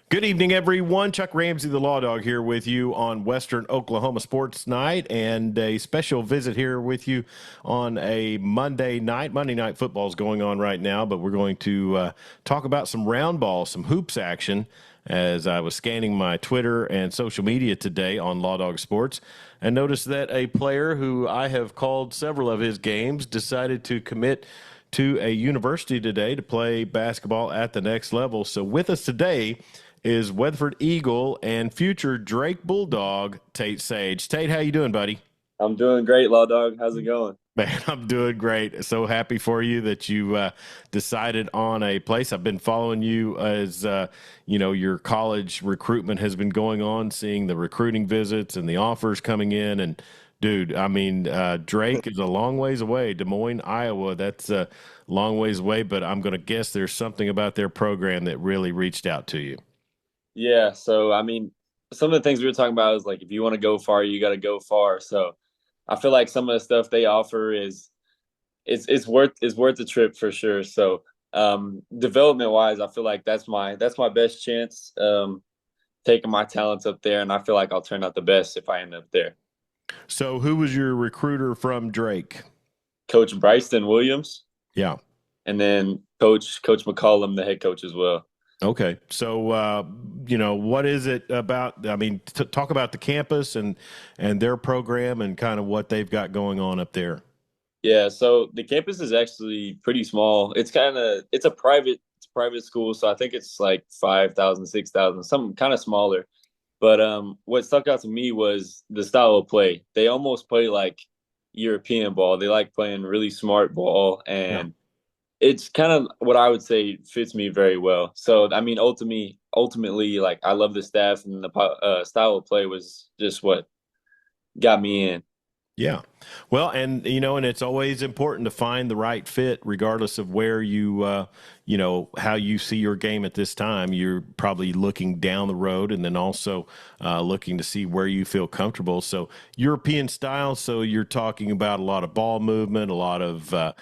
Good evening, everyone. Chuck Ramsey, the Lawdog, here with you on Western Oklahoma Sports Night, and a special visit here with you on a Monday night. Monday Night Football is going on right now, but we're going to talk about some round ball, some hoops action. As I was scanning my Twitter and social media today on Lawdog Sports, and noticed that a player who I have called several of his games decided to commit to a university today to play basketball at the next level. So with us today is Weatherford Eagle and future Drake Bulldog, Tate Sage. Tate, how you doing, buddy? I'm doing great, Lawdog. How's it going? Man, I'm doing great. So happy for you that you decided on a place. I've been following you as your college recruitment has been going on, seeing the recruiting visits and the offers coming in. And dude, I mean, Drake is a long ways away. Des Moines, Iowa. That's a long ways away. But I'm going to guess there's something about their program that really reached out to you. Yeah, so I mean, some of the things we were talking about is like if you want to go far, you got to go far. So I feel like some of the stuff they offer is it's worth the trip for sure. So development wise, I feel like that's my best chance taking my talents up there, and I feel like I'll turn out the best if I end up there. So, who was your recruiter from Drake? Coach Bryson Williams, Yeah. and then Coach McCollum, the head coach as well. Okay. So, what is it about? I mean, talk about the campus and their program and kind of what they've got going on up there. Yeah, so the campus is actually pretty small. It's a private school, so I think it's like 5,000, 6,000, something kind of smaller. But what stuck out to me was the style of play. They almost play like European ball. They like playing really smart ball, Yeah. and it's kind of what I would say fits me very well. So I mean, ultimately, like I love the staff, and the style of play was just what got me in. Yeah. Well, and it's always important to find the right fit, regardless of where how you see your game at this time. You're probably looking down the road and then also looking to see where you feel comfortable. So European style. So you're talking about a lot of ball movement, I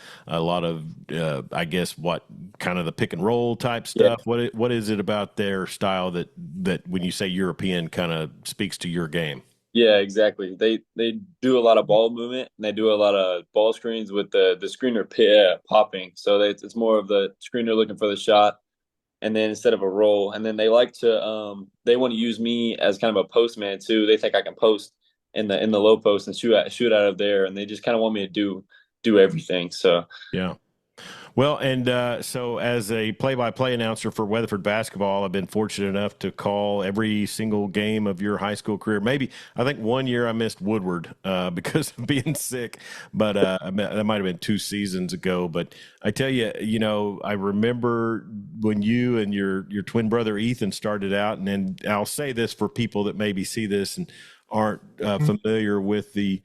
guess, what kind of the pick and roll type Yeah. stuff. What is it about their style that when you say European kind of speaks to your game? Yeah, exactly. They do a lot of ball movement, and they do a lot of ball screens with the screener popping. So it's more of the screener looking for the shot, and then instead of a roll, and then they want to use me as kind of a post man too. They think I can post in the low post and shoot out of there, and they just kind of want me to do everything. So Yeah. Well, and so as a play-by-play announcer for Weatherford basketball, I've been fortunate enough to call every single game of your high school career. Maybe I think one year I missed Woodward because of being sick, but that might have been 2 seasons ago. But I tell you, I remember when you and your twin brother Ethan started out, and then I'll say this for people that maybe see this and aren't familiar with the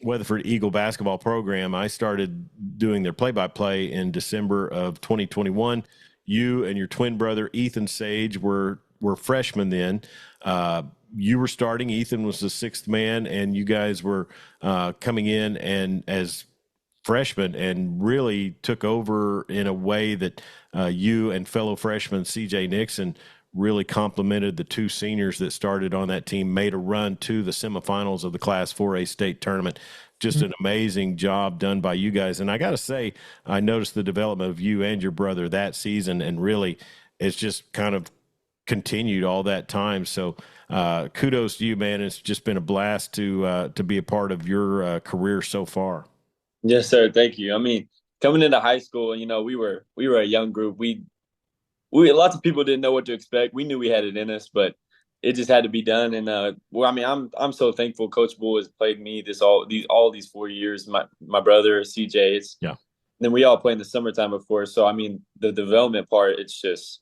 Weatherford Eagle basketball program. I started doing their play-by-play in December of 2021. You and your twin brother Ethan Sage were freshmen then. You were starting. Ethan was the sixth man, and you guys were coming in and as freshmen and really took over in a way that you and fellow freshman C.J. Nixon really complimented the two seniors that started on that team, made a run to the semifinals of the Class 4A state tournament. Just an amazing job done by you guys. And I got to say, I noticed the development of you and your brother that season, and really it's just kind of continued all that time. So kudos to you, man. It's just been a blast to be a part of your career so far. yes, sir. Thank you. I mean, coming into high school, we were a young group. We lots of people didn't know what to expect. We knew we had it in us, but it just had to be done. And well, I mean, I'm so thankful Coach Bull has played me all these 4 years. My brother CJ, Yeah. then we all play in the summertime, of course. So I mean, the development part, it's just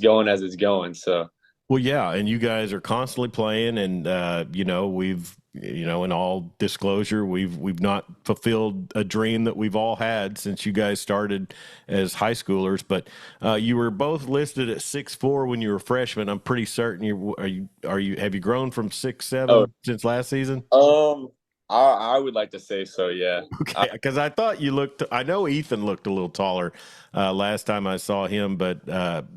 going as it's going. So Well, yeah, and you guys are constantly playing, and we've in all disclosure, we've not fulfilled a dream that we've all had since you guys started as high schoolers. But you were both listed at 6'4" when you were freshmen. I'm pretty certain you have you grown from six oh seven since last season? um I would like to say so. Yeah. I, Okay, because I thought you looked. I know Ethan looked a little taller last time I saw him, but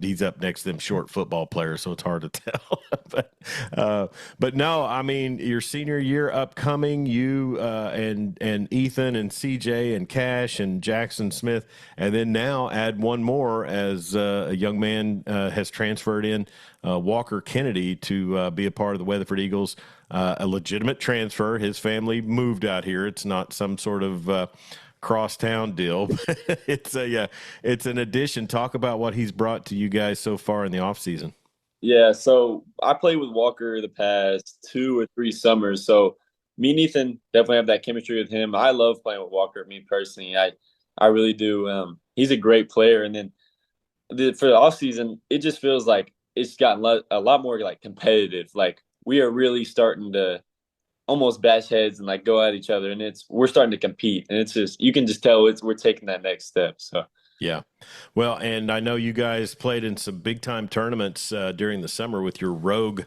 he's up next to them short football players, so it's hard to tell. but uh, but no, I mean your senior year upcoming, you and Ethan and CJ and Cash and Jackson Smith, and then now add one more as a young man has transferred in. Walker Kennedy to be a part of the Weatherford Eagles, a legitimate transfer. His family moved out here. It's not some sort of crosstown deal. It's a yeah, it's an addition. Talk about what he's brought to you guys so far in the off season. yeah. So I played with Walker the past 2 or 3 summers. So me and Ethan definitely have that chemistry with him. I love playing with Walker. Me personally, I really do. He's a great player. And then for the off season, it just feels like it's gotten a lot more like competitive. Like we are really starting to almost bash heads and like go at each other, and we're starting to compete, and it's just you can just tell we're taking that next step. So Yeah. Well, and I know you guys played in some big time tournaments during the summer with your Rogue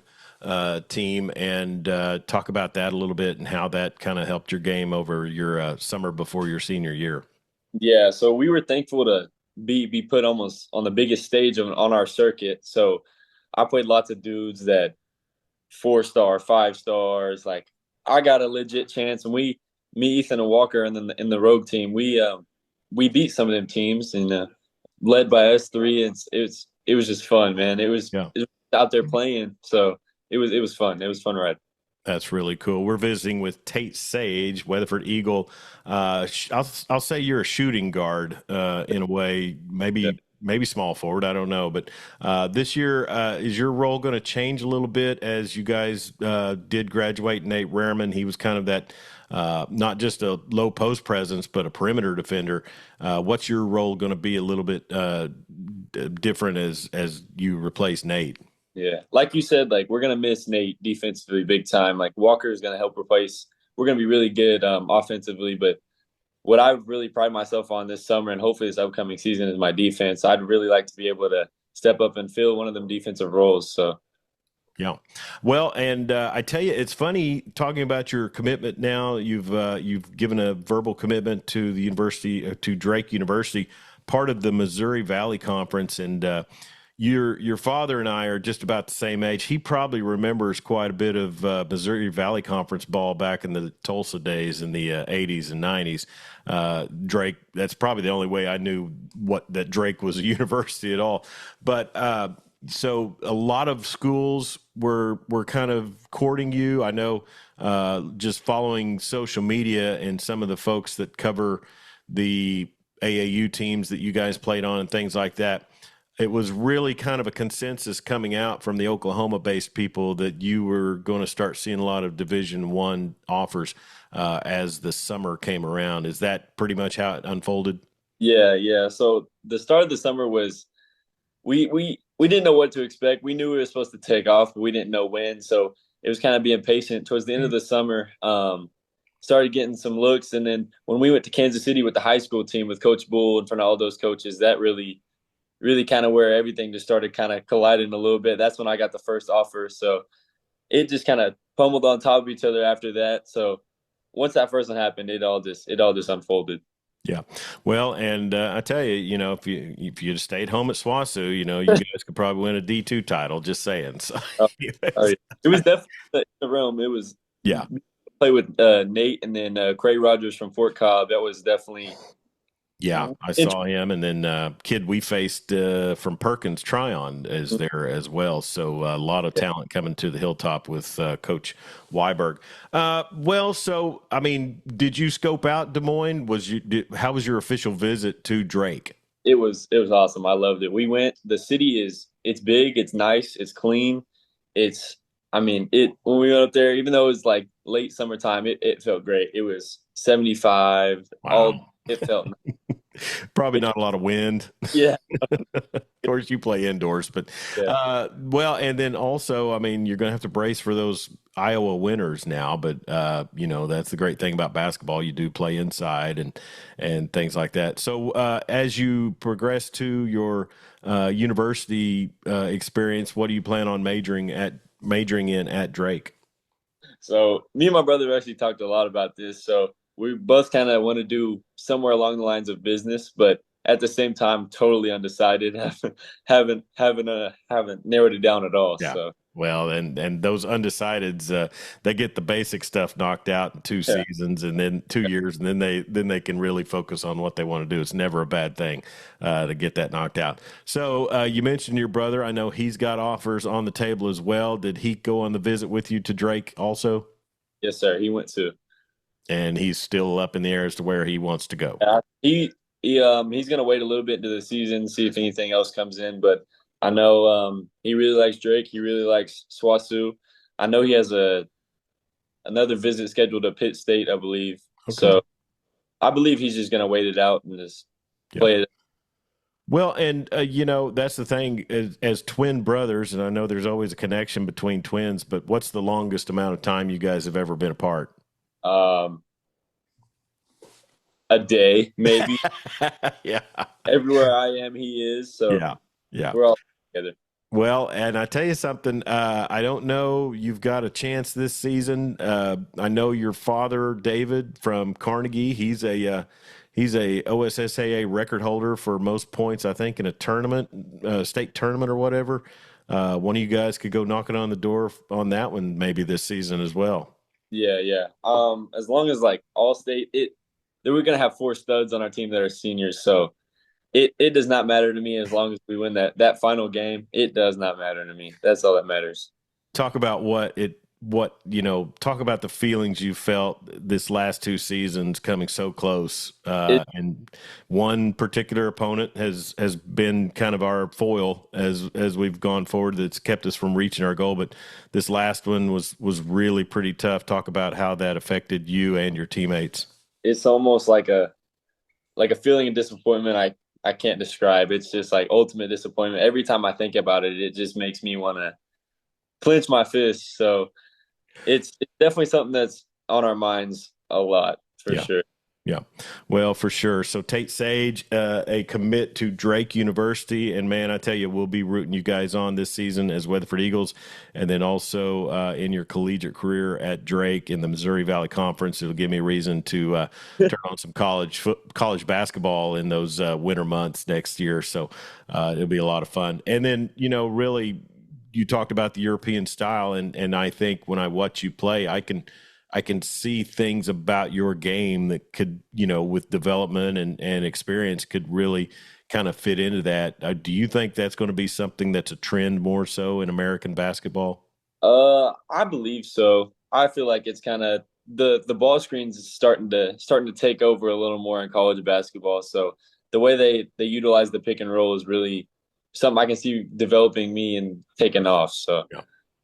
team, and talk about that a little bit and how that kind of helped your game over your summer before your senior year. yeah, so we were thankful to be put almost on the biggest stage on our circuit. So I played lots of dudes that 4 star, 5 stars. Like I got a legit chance, and me, Ethan, and Walker, and then in the Rogue team, we beat some of them teams, and led by us three. And it was just fun, man. Yeah. It was out there playing, so it was fun. It was fun ride. That's really cool. We're visiting with Tate Sage, Weatherford Eagle. I'll say you're a shooting guard in a way, Yeah. maybe small forward. I don't know, but this year is your role going to change a little bit as you guys did graduate Nate Rehrman? He was kind of that not just a low post presence, but a perimeter defender. What's your role going to be a little bit different as you replace Nate? Yeah, like you said, like we're gonna miss Nate defensively big time. Like Walker is gonna help replace. We're gonna be really good offensively, but what I really pride myself on this summer and hopefully this upcoming season is my defense. I'd really like to be able to step up and fill one of them defensive roles. So Yeah. Well, and I tell you, it's funny talking about your commitment now. You've given a verbal commitment to the university, to Drake University, part of the Missouri Valley Conference, and your father and I are just about the same age. He probably remembers quite a bit of Missouri Valley Conference ball back in the Tulsa days in the 80s and 90s. Drake, that's probably the only way I knew that Drake was a university at all. But so a lot of schools were kind of courting you. I know just following social media and some of the folks that cover the AAU teams that you guys played on and things like that. It was really kind of a consensus coming out from the Oklahoma-based people that you were going to start seeing a lot of Division I offers as the summer came around. Is that pretty much how it unfolded? yeah, yeah. So the start of the summer was we didn't know what to expect. We knew we were supposed to take off, but we didn't know when. So it was kind of being patient. Towards the end of the summer, started getting some looks, and then when we went to Kansas City with the high school team with Coach Bull in front of all those coaches, that really kind of where everything just started kind of colliding a little bit. That's when I got the first offer. So it just kind of pummeled on top of each other after that. So once that first one happened, it all just unfolded. Yeah. Well, and I tell you, if you'd stayed home at SWASU, you guys could probably win a D2 title. Just saying. So, Oh, oh, yeah. It was definitely the realm. It was yeah. play with Nate and then Craig Rogers from Fort Cobb. That was definitely Yeah, I saw him, and then kid we faced from Perkins Tryon is there as well. So a lot of talent coming to the Hilltop with Coach Weiberg. Well, so I mean, did you scope out Des Moines? How was your official visit to Drake? it was awesome. I loved it. We went. The city it's big, it's nice, it's clean. It's I mean it when we went up there, even though it was like late summertime, it felt great. It was 75. Wow, All it felt probably not a lot of wind. yeah Of course, you play indoors, but yeah. well, and then also, I mean, you're going to have to brace for those Iowa winters now. But that's the great thing about basketball. You do play inside and things like that. So as you progress to your university experience, what do you plan on majoring in at Drake? So me and my brother actually talked a lot about this. So we both kind of want to do somewhere along the lines of business, but at the same time, totally undecided. Haven't narrowed it down at all. Yeah. So Well, and those undecideds, they get the basic stuff knocked out in two yeah, seasons and then 2 years, and then they can really focus on what they want to do. It's never a bad thing to get that knocked out. So you mentioned your brother. I know he's got offers on the table as well. Did he go on the visit with you to Drake also? yes, sir. He went to. And he's still up in the air as to where he wants to go. He's gonna wait a little bit into the season, see if anything else comes in. But I know he really likes Drake. He really likes Swasu. I know he has a another visit scheduled to Pitt State, I believe. Okay. So I believe he's just gonna wait it out and just Yeah. play it. Well, and that's the thing as twin brothers, and I know there's always a connection between twins. But what's the longest amount of time you guys have ever been apart? Um, a day, maybe. Yeah, Everywhere I am, he is. So yeah, yeah. we're all together. Well, and I tell you something, I don't know. You've got a chance this season. I know your father, David from Carnegie. He's a OSSAA record holder for most points, I think, in a tournament, state tournament or whatever. One of you guys could go knocking on the door on that one maybe this season as well. Yeah, yeah. As long as like all state, then we're gonna have four studs on our team that are seniors. So it does not matter to me as long as we win that final game. It does not matter to me. That's all that matters. Talk about talk about the feelings you felt this last two seasons coming so close. It And one particular opponent has been kind of our foil as we've gone forward. That's kept us from reaching our goal. But this last one was really pretty tough. Talk about how that affected you and your teammates. it's almost like a feeling of disappointment I can't describe. It's just like ultimate disappointment. Every time I think about it, it just makes me want to clench my fist. So it's definitely something that's on our minds a lot for Yeah. sure. Yeah, well, for sure. So Tate Sage, a commit to Drake University, and man, I tell you, we'll be rooting you guys on this season as Weatherford Eagles, and then also in your collegiate career at Drake in the Missouri Valley Conference. It'll give me a reason to turn on some college basketball in those winter months next year. So it'll be a lot of fun. And then really, you talked about the European style, and I think when I watch you play, I can see things about your game that could, with development and experience, could really kind of fit into that. Do you think that's going to be something that's a trend more so in American basketball? I believe so. I feel like it's kind of the ball screens is starting to take over a little more in college basketball. So the way they utilize the pick and roll is really something I can see developing me and taking off. So Yeah.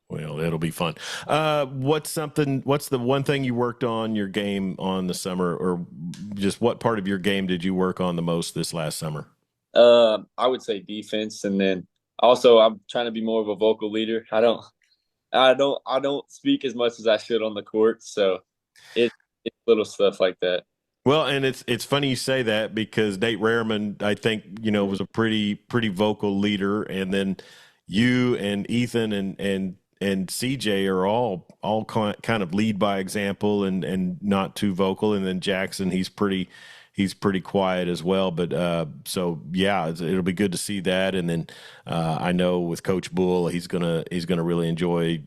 Well, it'll be fun. What's the one thing you worked on your game on the summer, or just what part of your game did you work on the most this last summer? I would say defense, and then also I'm trying to be more of a vocal leader. I don't speak as much as I should on the court, so it it's little stuff like that. Well, and it's funny you say that because Nate Rareman, I think, was a pretty vocal leader, and then you and Ethan and CJ are all kind of lead by example and not too vocal, and then Jackson, he's pretty quiet as well. But so yeah, it'll be good to see that, and then I know with Coach Bull, he's gonna really enjoy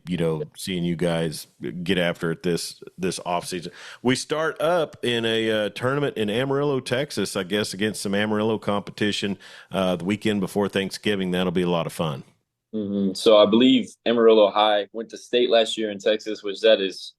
seeing you guys get after it this off season. We start up in a tournament in Amarillo, Texas, I guess, against some Amarillo competition the weekend before Thanksgiving. That'll be a lot of fun. So I believe Amarillo High went to state last year in Texas, which that is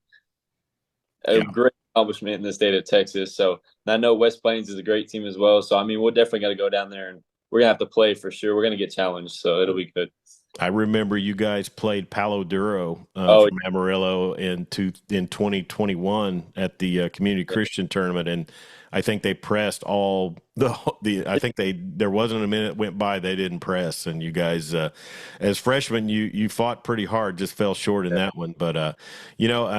a Yeah. great accomplishment in the state of Texas. So and I know West Plains is a great team as well. So I mean, we're definitely got to go down there and we're gonna have to play for sure. We're gonna get challenged, so it'll be good. I remember you guys played Palo Duro Oh from Amarillo in 2021 at the Community Christian tournament, and I think they pressed all I think there wasn't a minute went by they didn't press, and you guys, as freshmen, you fought pretty hard, just fell short in that one. But I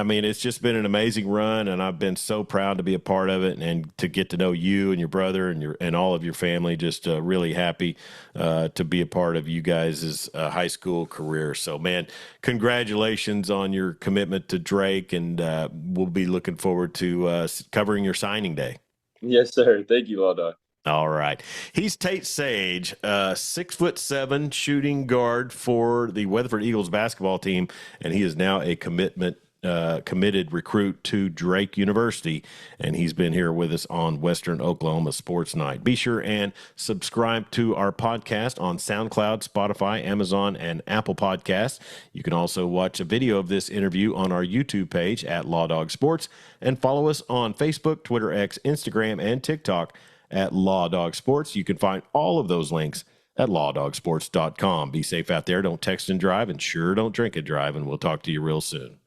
mean, it's just been an amazing run, and I've been so proud to be a part of it and to get to know you and your brother and all of your family. Just really happy to be a part of you guys' high school career. So, man, congratulations on your commitment to Drake, and we'll be looking forward to covering your signing day. Yes, sir. Thank you, Lawdog. All right. He's Tate Sage, 6'7" shooting guard for the Weatherford Eagles basketball team, and he is now a committed recruit to Drake University, and he's been here with us on Western Oklahoma Sports Night. Be sure and subscribe to our podcast on SoundCloud, Spotify, Amazon, and Apple Podcasts. You can also watch a video of this interview on our YouTube page at Lawdog Sports, and follow us on Facebook, Twitter, X, Instagram, and TikTok at Lawdog Sports. You can find all of those links at lawdogsports.com. Be safe out there. Don't text and drive, and sure don't drink and drive, and we'll talk to you real soon.